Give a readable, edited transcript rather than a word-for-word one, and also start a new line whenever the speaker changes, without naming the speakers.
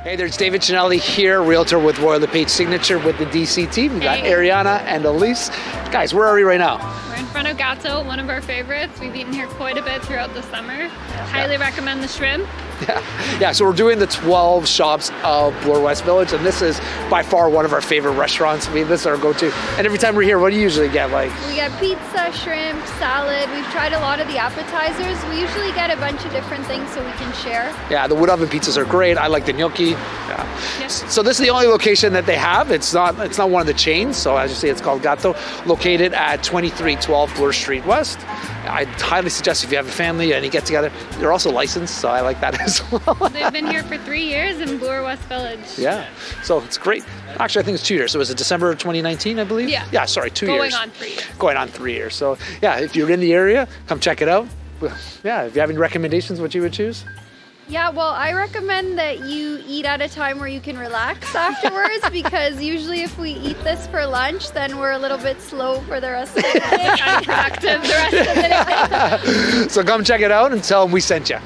Hey there, it's David Cinelli here, Realtor with Royal LePage Signature with the DC team. We got Ariana and Elise. Guys, where are we right now?
We're in front of Gatto, one of our favorites. We've eaten here quite a bit throughout the summer. Highly recommend the shrimp.
Yeah, so we're doing the 12 Shops of Bloor West Village, and this is by far one of our favorite restaurants. I mean, this is our go-to. And every time we're here, what do you usually get? Like,
we get pizza, shrimp, salad. We've tried a lot of the appetizers. We usually get a bunch of different things so we can share.
Yeah, the wood oven pizzas are great. I like the gnocchi. Yeah. So this is the only location that they have. It's not one of the chains. So as you see, it's called Gatto, located at 2312 Bloor Street West. I highly suggest if you have a family and you get together. They're also licensed, so I like that as well.
They've been here for 3 years in Bloor West Village.
Yeah, so it's great. Actually, I think it's 2 years. So was it December 2019, I believe?
Yeah.
Yeah, sorry, 2 years.
Going on 3 years.
Going on 3 years. So yeah, if you're in the area, come check it out. Yeah, if you have any recommendations, what you would choose?
Yeah, well, I recommend that you eat at a time where you can relax afterwards because usually if we eat this for lunch, then we're a little bit slow for the rest of the day.
Unproductive the rest of the day.
So come check it out and tell them we sent you.